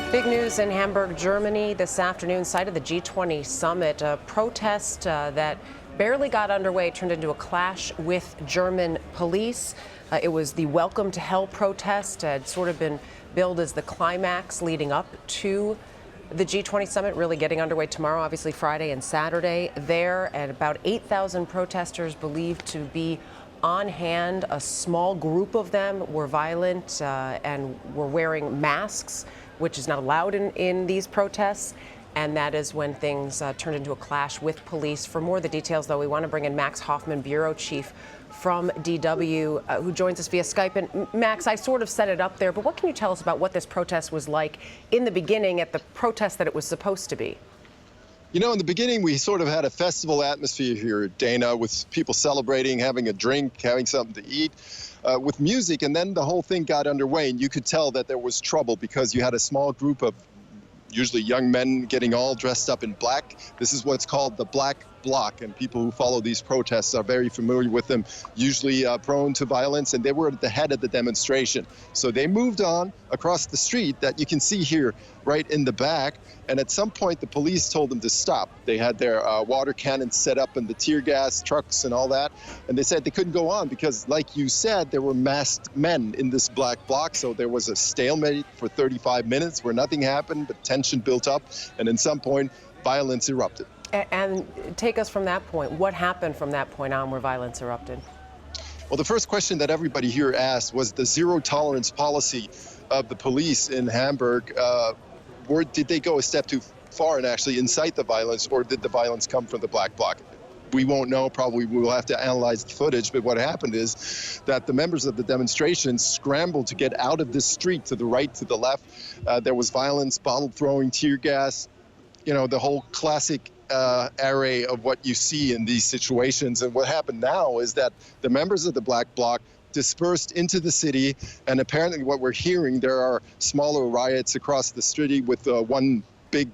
Big news in Hamburg, Germany this afternoon. Site of the G20 summit. A protest that barely got underway turned into a clash with German police. It was the Welcome to Hell protest. Had sort of been billed as the climax leading up to the G20 summit, really getting underway tomorrow, obviously Friday and Saturday there. And about 8,000 protesters believed to be on hand. A small group of them were violent and were wearing masks, which is not allowed in these protests. And that is when things turned into a clash with police. For more of the details, though, we want to bring in Max Hofmann, bureau chief from DW, who joins us via Skype. And Max, I sort of set it up there, but what can you tell us about what this protest was like in the beginning at the protest that it was supposed to be? You know, in the beginning, we sort of had a festival atmosphere here, Dana, with people celebrating, having a drink, having something to eat, with music. And then the whole thing got underway, and you could tell that there was trouble because you had a small group of usually young men getting all dressed up in black. This is what's called the Black Bloc, and people who follow these protests are very familiar with them, usually prone to violence, and they were at the head of the demonstration. So they moved on across the street that you can see here right in the back, and at some point the police told them to stop. They had their water cannons set up and the tear gas trucks and all that, and they said they couldn't go on because, like you said, there were masked men in this Black Bloc, so there was a stalemate for 35 minutes where nothing happened, but tension built up, and at some point violence erupted. And take us from that point. What happened from that point on where violence erupted? Well, the first question that everybody here asked was the zero tolerance policy of the police in Hamburg. Did they go a step too far and actually incite the violence, or did the violence come from the Black Bloc? We won't know. Probably we'll have to analyze the footage. But what happened is that the members of the demonstration scrambled to get out of this street to the right, to the left. There was violence, bottle throwing, tear gas, you know, the whole classic array of what you see in these situations. And what happened now is that the members of the Black Bloc dispersed into the city, and apparently what we're hearing, there are smaller riots across the city with one big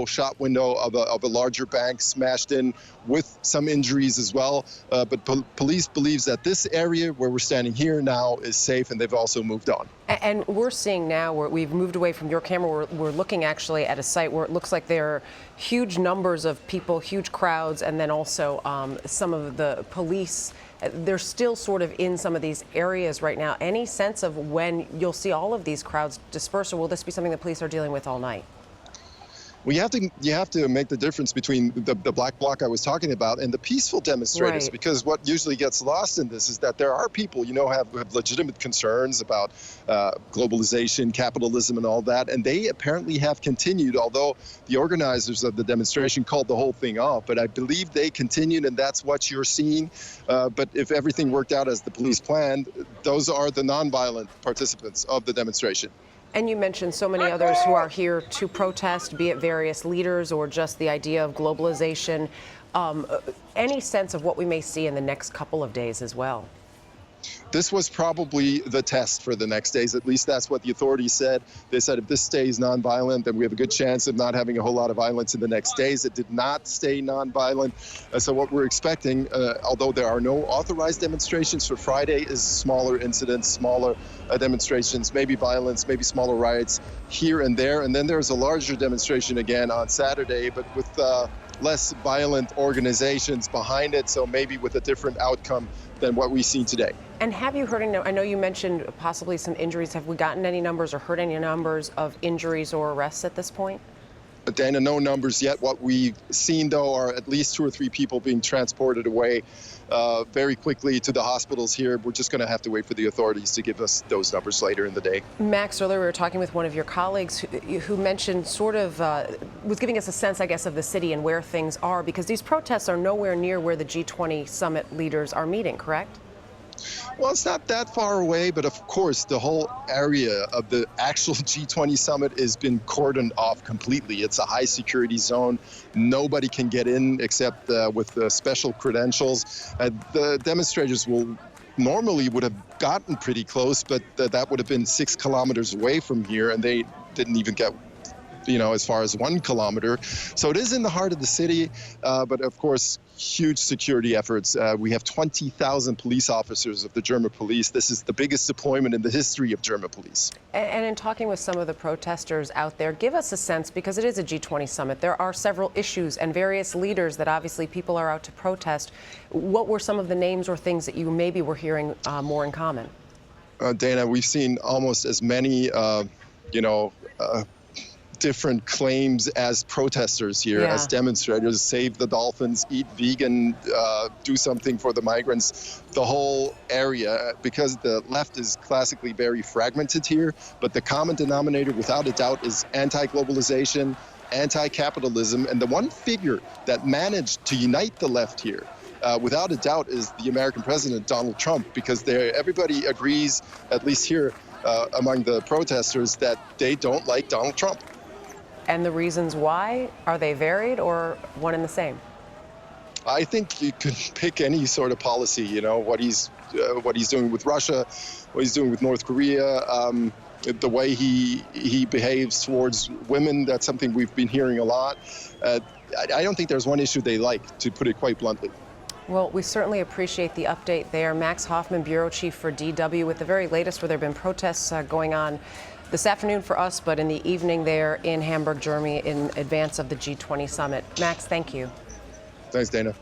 shop window of a larger bank smashed in, with some injuries as well. But police believes that this area where we're standing here now is safe, and they've also moved on. And we're seeing now, where we've moved away from your camera, we're looking actually at a site where it looks like there are huge numbers of people, huge crowds, and then also some of the police. They're still sort of in some of these areas right now. Any sense of when you'll see all of these crowds disperse, or will this be something the police are dealing with all night? Well, you have to make the difference between the Black Bloc I was talking about and the peaceful demonstrators, right? Because what usually gets lost in this is that there are people, you know, have legitimate concerns about globalization, capitalism, and all that, and they apparently have continued, although the organizers of the demonstration called the whole thing off. But I believe they continued, and that's what you're seeing. But if everything worked out as the police planned, those are the nonviolent participants of the demonstration. And you mentioned so many others who are here to protest, be it various leaders or just the idea of globalization. Any sense of what we may see in the next couple of days as well? This was probably the test for the next days. At least that's what the authorities said. They said if this stays nonviolent, then we have a good chance of not having a whole lot of violence in the next days. It did not stay nonviolent. So what we're expecting, although there are no authorized demonstrations for Friday, is smaller incidents, smaller demonstrations, maybe violence, maybe smaller riots here and there. And then there's a larger demonstration again on Saturday, but with less violent organizations behind it, so maybe with a different outcome than what we've seen today. And have you heard any, I know you mentioned possibly some injuries. Have we gotten any numbers or heard any numbers of injuries or arrests at this point? Dana, no numbers yet. What we've seen, though, are at least 2 or 3 people being transported away very quickly to the hospitals here. We're just going to have to wait for the authorities to give us those numbers later in the day. Max, earlier we were talking with one of your colleagues who mentioned sort of, was giving us a sense, I guess, of the city and where things are, because these protests are nowhere near where the G20 summit leaders are meeting, correct? Well, it's not that far away, but of course, the whole area of the actual G20 summit has been cordoned off completely. It's a high security zone. Nobody can get in except with special credentials. The demonstrators normally would have gotten pretty close, but that would have been 6 kilometers away from here, and they didn't even get as far as 1 kilometer. So it is in the heart of the city, but of course, huge security efforts. We have 20,000 police officers of the German police. This is the biggest deployment in the history of German police. And in talking with some of the protesters out there, give us a sense, because it is a G20 summit, there are several issues and various leaders that obviously people are out to protest. What were some of the names or things that you maybe were hearing more in common? Dana, we've seen almost as many, different claims as protesters here, as demonstrators: save the dolphins, eat vegan, do something for the migrants, the whole area, because the left is classically very fragmented here. But the common denominator, without a doubt, is anti-globalization, anti-capitalism. And the one figure that managed to unite the left here, without a doubt, is the American president, Donald Trump, because everybody agrees, at least here among the protesters, that they don't like Donald Trump. And the reasons why, are they varied or one and the same? I think you could pick any sort of policy, what he's doing with Russia, what he's doing with North Korea, the way he behaves towards women. That's something we've been hearing a lot. I don't think there's one issue they like, to put it quite bluntly. Well, we certainly appreciate the update there. Max Hofmann, Bureau Chief for DW, with the very latest, where there have been protests going on this afternoon for us, but in the evening there in Hamburg, Germany, in advance of the G20 summit. Max, thank you. Thanks, Dana.